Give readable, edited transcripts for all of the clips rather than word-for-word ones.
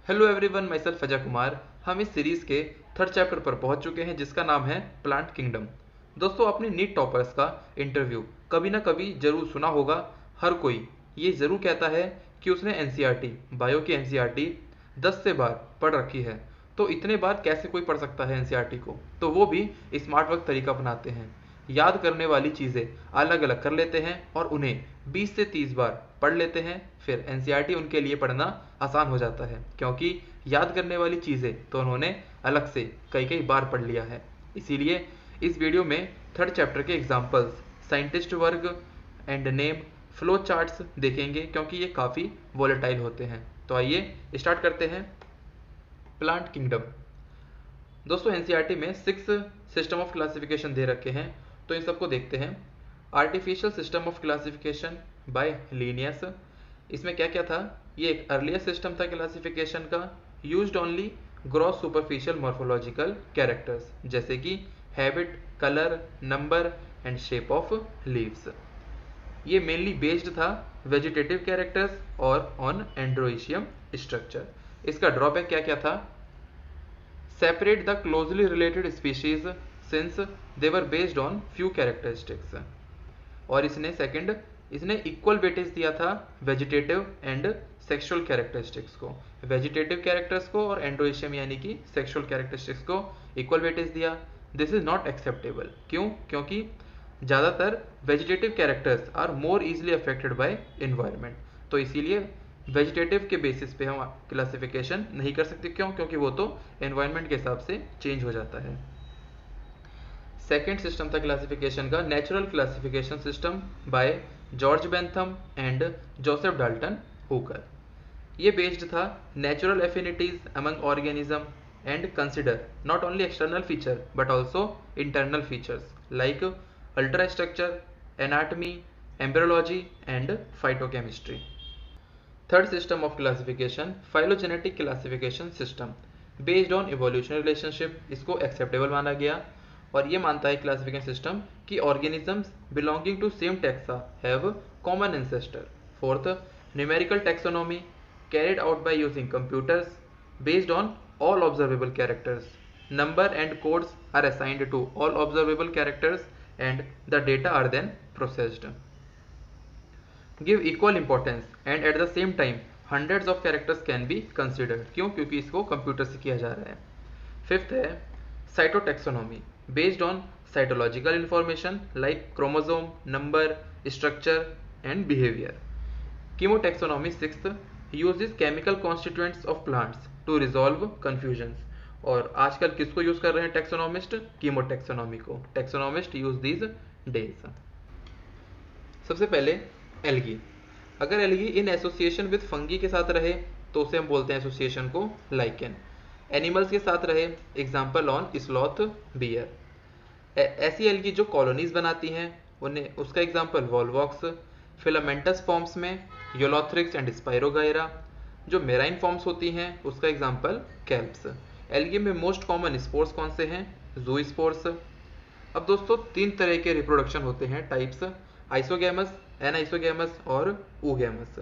Hello everyone, my self Ajay Kumar. हम इस series के थर्ड चैप्टर पर पहुंच चुके हैं जिसका नाम है प्लांट किंगडम। दोस्तों, अपने नीट टॉपर्स का इंटरव्यू कभी ना कभी जरूर सुना होगा। हर कोई ये ज़रूर कहता है कि उसने एनसीईआरटी, बायो की एनसीईआरटी 10 से बार पढ़ रखी है। तो इतने बार कैसे कोई पढ़ सकता है एनसीईआरटी को, तो वो भी स्मार्ट वर्क तरीका अपनाते हैं। याद करने वाली चीज़ें अलग अलग कर लेते हैं और उन्हें 20 से 30 बार पढ़ लेते हैं। फिर एनसीईआरटी उनके लिए पढ़ना आसान हो जाता है, क्योंकि याद करने वाली चीज़ें तो उन्होंने अलग से कई कई बार पढ़ लिया है। इसीलिए इस वीडियो में थर्ड चैप्टर के एग्जाम्पल्स, साइंटिस्ट वर्ग एंड नेम, फ्लो चार्ट्स देखेंगे, क्योंकि ये काफ़ी वॉलेटाइल होते हैं। तो आइए स्टार्ट करते हैं। Plant kingdom. दोस्तों, एनसीईआरटी में 6 सिस्टम ऑफ क्लासिफिकेशन दे रखे हैं, तो इन सबको देखते हैं। Artificial system of classification by Linnaeus. इसमें क्या क्या था? ये एक अर्लियर सिस्टम था क्लासिफिकेशन का। Used only gross superficial morphological characters, जैसे कि habit, colour, number and shape of leaves. ये मेनली बेस्ड था वेजिटेटिव कैरेक्टर्स और ऑन एंड्रोइशियम स्ट्रक्चर। इसका ड्रॉबैक क्या क्या था? Separate the closely related species since they were based on few characteristics. और इसने इक्वल वेटेज दिया था वेजिटेटिव एंड सेक्सुअल कैरेक्टरिस्टिक्स को। वेजिटेटिव कैरेक्टर्स को और एंड्रोइशियम यानी कि सेक्सुअल कैरेक्टरिस्टिक्स को इक्वल वेटेज दिया। This is not acceptable. क्यों? क्योंकि ज़्यादातर vegetative characters are more easily affected by environment. तो इसीलिए वेजिटेटिव के बेसिस पे हम क्लासिफिकेशन नहीं कर सकते। क्यों? क्योंकि वो तो एनवायरमेंट के हिसाब से चेंज हो जाता है। सेकेंड सिस्टम था क्लासिफिकेशन का natural classification system by George Bentham and Joseph Dalton Hooker. ये बेस्ड था natural affinities among organism and consider not only external feature but also internal features like ultra structure, anatomy, embryology and phytochemistry. Third system of classification phylogenetic classification system based on evolutionary relationship. इसको acceptable माना गया और ये मानता है classification system कि organisms belonging to same taxa have common ancestor. Fourth, numerical taxonomy carried out by using computers based on all observable characters. Number and codes are assigned to all observable characters and the data are then processed. Give equal importance and at the same time hundreds of characters can be considered. क्यों? क्योंकि इसको computer से किया जा रहा है। Fifth है cytotaxonomy based on cytological information like chromosome, number, structure and behaviour. कीमोटैक्सोनॉमी sixth uses chemical constituents of plants to resolve confusions। और आजकल किसको यूज कर रहे हैं टैक्सोनॉमिस्ट? कीमोटैक्सोनॉमी को। Taxonomist use these days. सबसे पहले एल्गी। अगर algae in association with fungi के साथ रहे तो उसे हम बोलते हैं एसोसिएशन को लाइकेन। एनिमल्स के साथ रहे, एग्जाम्पल ऑन स्लॉथ, बियर। ऐसी एल्गी जो कॉलोनीज बनाती हैं उन्हें, उसका एग्जाम्पल वॉलवॉक्स। फिलामेंटस फॉर्म्स में योलोथ्रिक्स एंड स्पाइरोगायरा। जो मेराइन फॉर्म्स होती हैं उसका एग्जाम्पल कैल्प्स। एल्गी में मोस्ट कॉमन स्पोर्स कौन से हैं? जू स्पोर्स। अब दोस्तों, 3 तरह के रिप्रोडक्शन होते हैं, टाइप्स, आइसोगैमस, एनाइसोगैमस और ऊगैमस।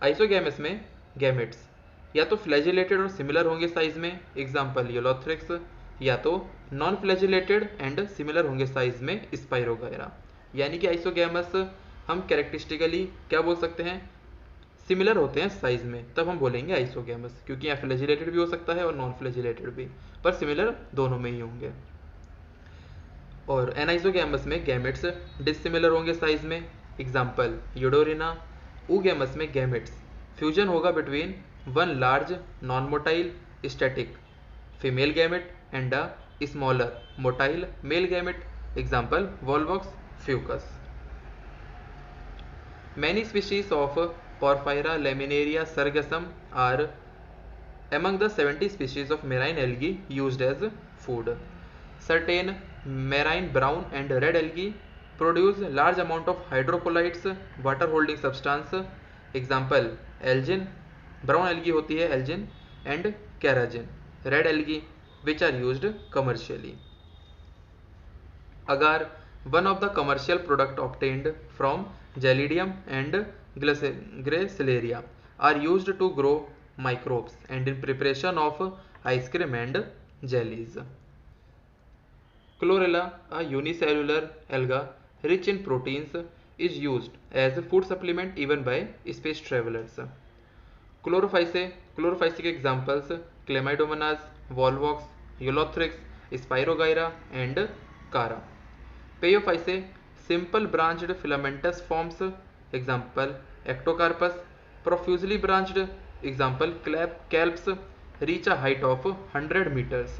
आइसोगैमस में गैमेट्स या तो फ्लैजिलेटेड और सिमिलर होंगे साइज में, एग्जाम्पल योलोथ्रिक्स, या तो नॉन फ्लैजिलेटेड एंड सिमिलर होंगे साइज में, स्पाइरोगायरा। यानी कि आइसोगैमस हम कैरेक्टरिस्टिकली क्या बोल सकते हैं? सिमिलर होते हैं साइज में, तब हम बोलेंगे आइसोगैमस, क्योंकि यहाँ फ्लैजिलेटेड भी हो सकता है और नॉन फ्लैजिलेटेड भी, पर सिमिलर दोनों में ही होंगे। और एनाइसोगैमस में गैमेट्स डिसिमिलर होंगे साइज में, एग्जाम्पल यूडोरिना। ऊगैमस में गैमेट्स फ्यूजन होगा between one large non motile static female gamete and a smaller motile male gamete, example Volvox, Fucus. Many species of Porphyra laminaria sargassum are among the 70 species of marine algae used as food. Certain marine brown and red algae produce large amount of hydrocolloids, water holding substance, example algin, brown algae होती है algin, and carragin, red algae, which are used commercially. Agar, one of the commercial product obtained from Gelidium and Gracilaria are used to grow microbes and in preparation of ice cream and jellies. Chlorella, a unicellular alga rich in proteins, is used as a food supplement even by space travelers. Chlorophyce के examples Chlamydomonas, Volvox, Eulothrix, Spirogyra and Cara. Phaeophyce, simple branched filamentous forms, example Ectocarpus. Profusely branched, example Calps, reach a height of 100 meters.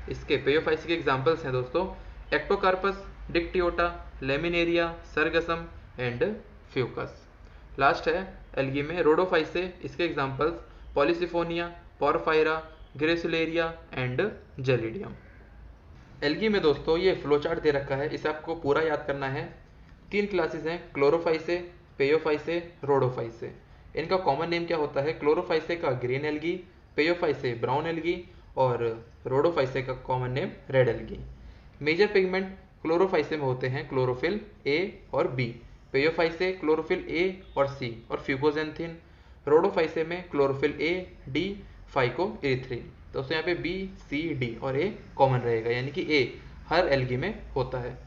इसके पेयोफाइसी के examples हैं दोस्तों Ectocarpus, Dictyota, Laminaria, Sargassum and Fucus. Last है algae में Rhodophyceae. इसके examples Polysiphonia, Porphyra, Gracilaria and Gelidium. Algae में दोस्तों ये फ्लो चार्ट दे रखा है, इसे आपको पूरा याद करना है. 3 क्लासेस हैं, क्लोरोफाइसे, पेयोफाइसे, रोडोफाइसे. इनका कॉमन नेम क्या होता है? क्लोरोफाइसे का green algae, Phaeophyceae brown algae और रोडोफाइसे का common name red algae. Major pigment Chlorophyceae में होते हैं क्लोरोफिल ए और बी. पेयोफाइसे क्लोरोफिल ए और सी और फ्यूकोजेंथिन. रोडोफाइसे में क्लोरोफिल ए, डी, फाइकोइरिथ्रिन. दोस्तों यहाँ पे बी, सी, डी और ए कॉमन रहेगा, यानी कि ए हर एल्गी में होता है.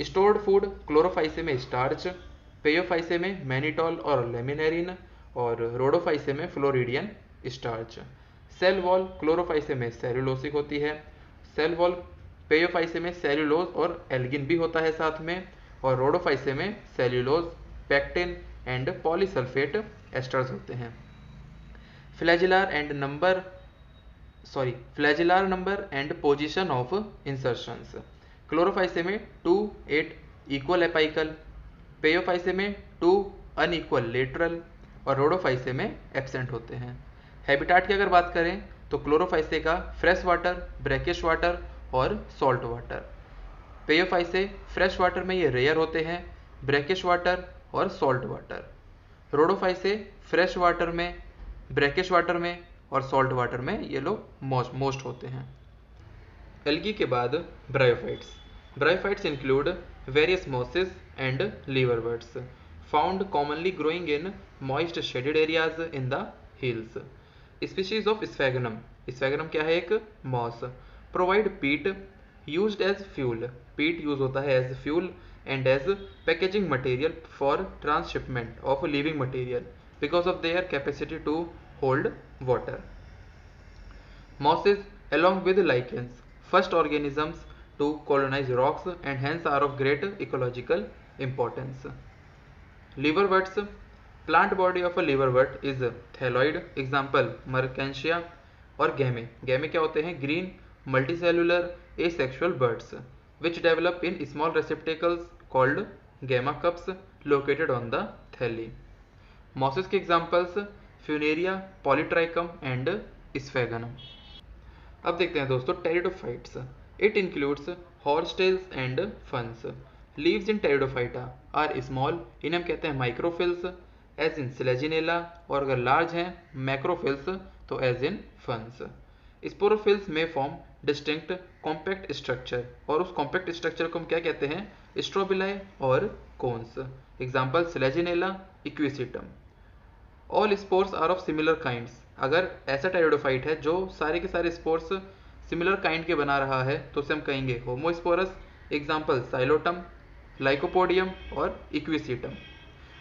स्टोर्ड फूड क्लोरोफाइसे में स्टार्च, पेयोफाइसे में मैनिटॉल और लेमिनेरिन और रोडोफाइसे में फ्लोरिडियन स्टार्च. सेल वॉल क्लोरोफाइसे में सेल्यूलोसिक होती है. सेल वॉल पेयोफाइसे में सेल्यूलोज और एल्गिन भी होता है साथ में, और रोडोफाइसे में cellulose, pectin and polysulphate asters होते हैं. फ्लैजिलार number and position of insertions क्लोरोफाइसे में 2, 8 इक्वल एपाइकल, पेयोफाइसे में 2 अनइक्वल लेटरल और रोडोफाइसे में एब्सेंट होते हैं. हैबिटाट की अगर बात करें तो क्लोरोफाइसे का फ्रेश वाटर, ब्रैकिश वाटर और सॉल्ट वाटर. पेयोफाइसे फ्रेश वाटर में ये रेयर होते हैं, ब्रैकिश वाटर और सॉल्ट वाटर. रोडोफाइसे फ्रेश वाटर में, ब्रैकिश वाटर में और सॉल्ट वाटर में ये लोग मोस्ट होते हैं. एल्गी के बाद bryophytes. Bryophytes include various mosses and liverworts found commonly growing in moist shaded areas in the hills. Species of Sphagnum. Sphagnum क्या है? एक moss. Provide peat used as fuel. Peat use होता है as fuel and as packaging material for transshipment of living material because of their capacity to hold water. Mosses along with lichens, first organisms to colonize rocks and hence are of great ecological importance. Liverworts. Plant body of a liverwort is thalloid. Example Mercantia और गैमे. गैमे क्या होते हैं? Green multicellular asexual birds which develop in small receptacles called gamma cups located on the thalli. Mosses के examples Funaria, Polytrichum and Sphagnum. अब देखते हैं दोस्तों pteridophytes. It includes horsetails and ferns. Leaves in pteridophyta are small, इन्हें हम कहते हैं microphylls, as in स्लेजिनेला, और अगर लार्ज हैं मैक्रोफिल्स तो एज इन फंस. स्पोरोफिल्स में फॉर्म डिस्टिंक्ट कॉम्पैक्ट स्ट्रक्चर, और उस कॉम्पैक्ट स्ट्रक्चर को हम क्या कहते हैं? स्ट्रोबिलाई और cones. Example Selaginella, Equisetum. All spores are of similar kinds. अगर ऐसा टेरिडोफाइट है जो सारे के सारे स्पोर्स सिमिलर काइंड के बना रहा है तो उसे हम कहेंगे होमोस्पोरस. एग्जाम्पल साइलोटम, लाइकोपोडियम और इक्विसिटम.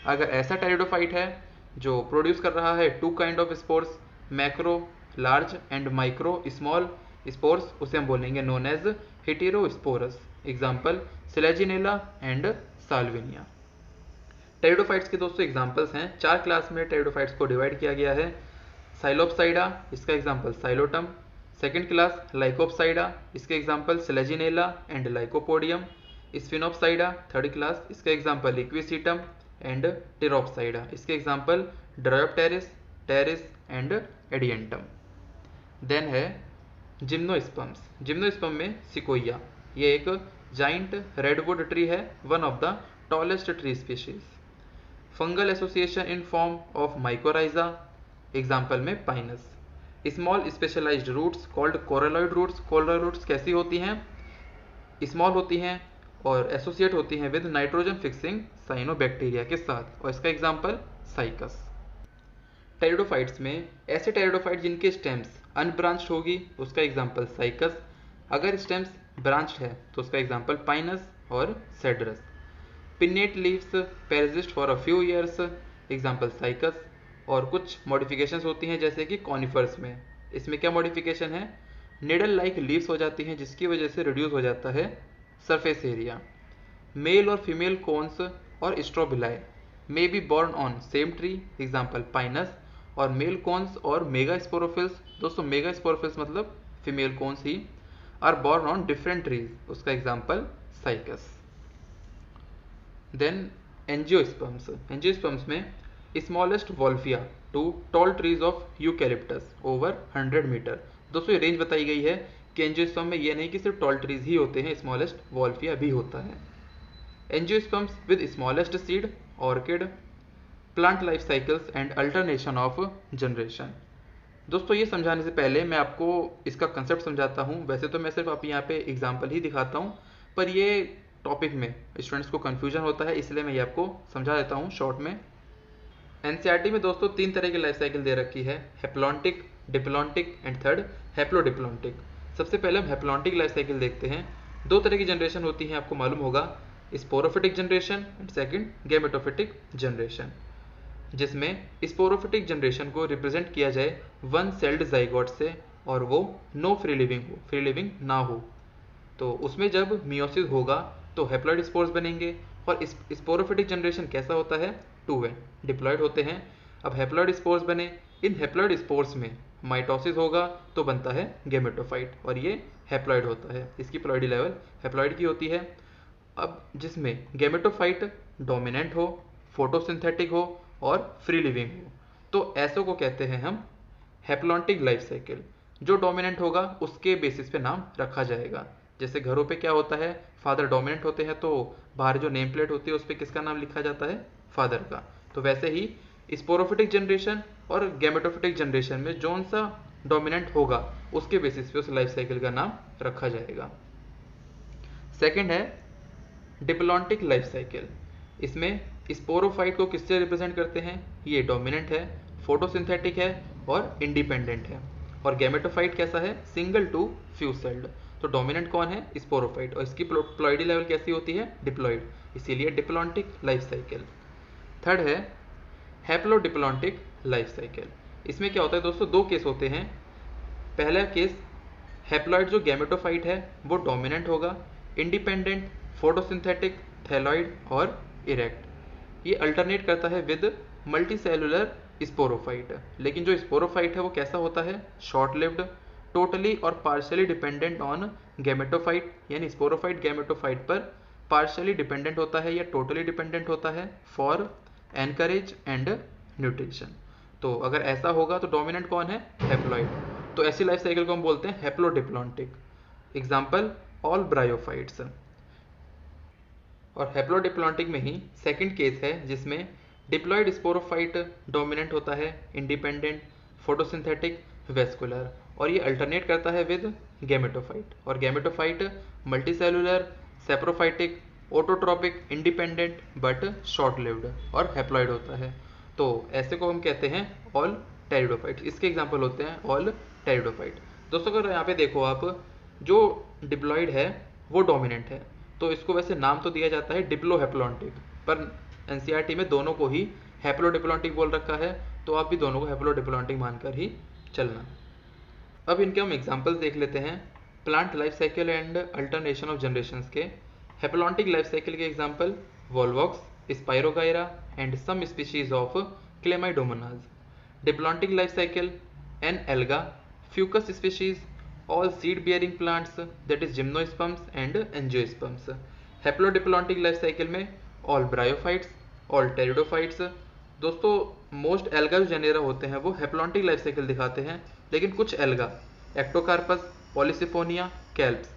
अगर ऐसा टेरिडोफाइट है जो प्रोड्यूस कर रहा है 2 kind of spores, macro large and micro small spores, उसे हम बोलेंगे known as heterosporous. Example Selaginella and Salvinia. Pteridophytes के दोस्तों एग्जाम्पल्स हैं. 4 क्लास में टेरिडोफाइट्स को डिवाइड किया गया है. साइलोप्साइडा, इसका example Psilotum. Second class Lycopsida, इसके example Selaginella and Lycopodium. Sphenopsida third class, इसका एग्जाम्पल इक्विसिटम एंड टेरोप्साइडा, इसके example Dryopteris, Pteris and Adiantum. Then है जिम्नोस्पर्म्स. जिम्नोस्पर्म में सिकोइया, ये एक जाइंट रेडवुड ट्री है, one of the tallest tree species. Fungal association in form of mycorrhiza, example में Pinus. Small specialised roots called coralloid roots. Coralloid roots कैसी होती हैं? Small होती हैं और एसोसिएट होती हैं विद नाइट्रोजन फिक्सिंग साइनोबैक्टीरिया के साथ, और इसका एग्जाम्पल साइकस. टेरिडोफाइट्स में ऐसे टेरिडोफाइट जिनके स्टेम्स अनब्रांच्ड होगी उसका एग्जाम्पल साइकस, अगर स्टेम्स ब्रांच्ड है तो उसका एग्जाम्पल पाइनस और Cedrus. Pinnate leaves persist for a few years, example Cycas. और कुछ मॉडिफिकेशंस होती हैं जैसे कि कॉनिफर्स में, इसमें क्या मॉडिफिकेशन है, निडल लाइक लीव्स हो जाती हैं जिसकी वजह से रिड्यूस हो जाता है सरफेस एरिया। मेल और फीमेल कोन्स और strobili may be borne on same tree, example Pinus. और मेल कोन्स और मेगा स्पोरोफिल्स, दोस्तों मेगा स्पोरोफिल्स मतलब फीमेल कोन्स ही, are borne on different trees, उसका example Cycas. Then angiosperms, angiosperms में smallest Wolffia to tall trees of Eucalyptus over 100 metre. दोस्तों ये range बताई गई है कि एंजियोस्पर्म में ये नहीं कि सिर्फ टॉल ट्रीज ही होते हैं, स्मॉलेस्ट वॉल्फिया भी होता है। Angiosperms with smallest seed, orchid, plant life cycles and alternation of generation. दोस्तों ये समझाने से पहले मैं आपको इसका कंसेप्ट समझाता हूँ। वैसे तो मैं सिर्फ आप यहाँ पे एग्जाम्पल ही दिखाता हूँ, पर ये टॉपिक में स्टूडेंट्स को कन्फ्यूजन होता है, इसलिए मैं ये आपको समझा देता हूँ शॉर्ट में। एनसीईआरटी में दोस्तों 3 तरह की लाइफ साइकिल दे रखी है, haplontic, diplontic and third haplodiplontic. सबसे पहले हम हैप्लॉन्टिक लाइफ साइकिल देखते हैं। 2 तरह की जनरेशन होती है, आपको मालूम होगा, sporophytic generation and second gametophytic generation, जिसमें स्पोरोफिटिक जनरेशन को रिप्रेजेंट किया जाए 1 सेल्ड जाइगोट से और वो नो फ्री लिविंग हो, फ्री लिविंग ना हो। तो उसमें जब मियोसिस होगा तो हैप्लॉइड स्पोर्स बनेंगे। और स्पोरोफिटिक जनरेशन कैसा होता है, 2 वे डिप्लॉयड होते हैं। अब हैप्लॉइड स्पोर्स बने, इन हैप्लॉइड स्पोर्स में माइटोसिस होगा तो बनता है गैमेटोफाइट और ये हैप्लॉइड होता है, इसकी प्लॉइडी लेवल हैप्लॉइड की होती है। अब जिसमें गैमेटोफाइट डोमिनेंट हो, फोटोसिंथेटिक हो और फ्री लिविंग हो, तो ऐसों को कहते हैं हम हैप्लॉन्टिक लाइफ साइकिल। जो डोमिनेंट होगा उसके बेसिस पे नाम रखा जाएगा। जैसे घरों पे क्या होता है, फादर डोमिनेंट होते हैं तो बाहर जो नेम प्लेट होती है उस पर किसका नाम लिखा जाता है, फादर का। तो वैसे ही स्पोरोफिटिक जनरेशन और गैमेटोफिटिक जनरेशन में जौन सा डोमिनेंट होगा उसके बेसिस पे उस लाइफ साइकिल का नाम रखा जाएगा। सेकेंड है डिप्लॉन्टिक लाइफ साइकिल। इसमें स्पोरोफाइट को किससे रिप्रेजेंट करते हैं, ये डोमिनेंट है, फोटोसिंथेटिक है और इंडिपेंडेंट है। और गैमेटोफाइट कैसा है, सिंगल टू फ्यू सेल्ड। तो डोमिनेंट कौन है, स्पोरोफाइट, और इसकी प्लॉइडी लेवल कैसी होती है, डिप्लॉइड, इसीलिए डिप्लॉन्टिक लाइफ साइकिल। थर्ड है हैप्लोडिप्लॉन्टिक लाइफ साइकिल। इसमें क्या होता है दोस्तों, 2 केस होते हैं। पहला केस, हैप्लॉइड जो गैमेटोफाइट है वो डोमिनेंट होगा, इंडिपेंडेंट, फोटोसिंथेटिक, थैलॉइड और इरेक्ट। ये अल्टरनेट करता है विद मल्टीसेलुलर स्पोरोफाइट। लेकिन जो स्पोरोफाइट है वो कैसा होता है, शॉर्ट लिव्ड, टोटली और पार्शियली डिपेंडेंट ऑन गैमेटोफाइट, यानी स्पोरोफाइट गैमेटोफाइट पर पार्शियली डिपेंडेंट होता है या टोटली डिपेंडेंट होता है फॉर एनकरेज एंड न्यूट्रिशन। तो अगर ऐसा होगा तो डोमिनेंट कौन है, हैप्लॉइड। तो ऐसी लाइफ साइकिल को हम बोलते हैं हैप्लोडिप्लॉन्टिक। Example all bryophytes. और हैप्लोडिप्लॉन्टिक में ही सेकंड केस है जिसमें डिप्लॉयड स्पोरोफाइट डोमिनेंट होता है, इंडिपेंडेंट, फोटोसिंथेटिक, वेस्कुलर, और ये अल्टरनेट करता है विद गैमेटोफाइट। और gametophyte multicellular, saprophytic, autotrophic, independent but short lived और हैप्लॉइड होता है। तो ऐसे को हम कहते हैं ऑल टेरिडोफाइट। इसके एग्जाम्पल होते हैं ऑल टेरिडोफाइट। दोस्तों अगर यहाँ पे देखो आप, जो डिप्लॉयड है वो डोमिनेंट है, तो इसको वैसे नाम तो दिया जाता है डिप्लोहैप्लॉन्टिक, पर एनसीईआरटी में दोनों को ही हैप्लोडिप्लॉन्टिक बोल रखा है, तो आप भी दोनों को हैप्लोडिप्लॉन्टिक मानकर ही चलना। अब इनके हम एग्जाम्पल्स देख लेते हैं, plant life cycle and alternation of generations के। हैप्लॉन्टिक लाइफ साइकिल के example Volvox, Spirogyra and some species of Chlamydomonas. Diplontic life cycle an alga, Fucus species, all seed bearing plants, that is gymnosperms and angiosperms. Haplodiplontic life cycle में all bryophytes, all pteridophytes। दोस्तों most alga जो genera होते हैं वो haplontic life cycle दिखाते हैं, लेकिन कुछ alga Ectocarpus, Polysiphonia, kelps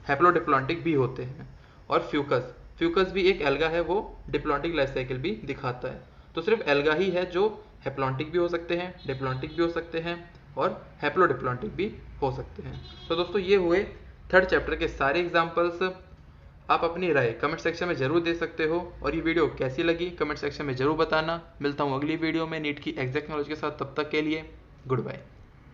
haplodiplontic भी होते हैं। और फ्यूकस भी एक एल्गा है, वो डिप्लॉन्टिक लाइफ साइकिल भी दिखाता है। तो सिर्फ एल्गा ही है जो हैप्लॉन्टिक भी हो सकते हैं, डिप्लॉन्टिक भी हो सकते हैं और हैप्लोडिप्लॉन्टिक भी हो सकते हैं। तो दोस्तों ये हुए थर्ड चैप्टर के सारे एग्जाम्पल्स। आप अपनी राय कमेंट सेक्शन में जरूर दे सकते हो, और ये वीडियो कैसी लगी कमेंट सेक्शन में जरूर बताना। मिलता हूँ अगली वीडियो में नीट की एग्जैक्ट नॉलेज के साथ, तब तक के लिए गुड बाय।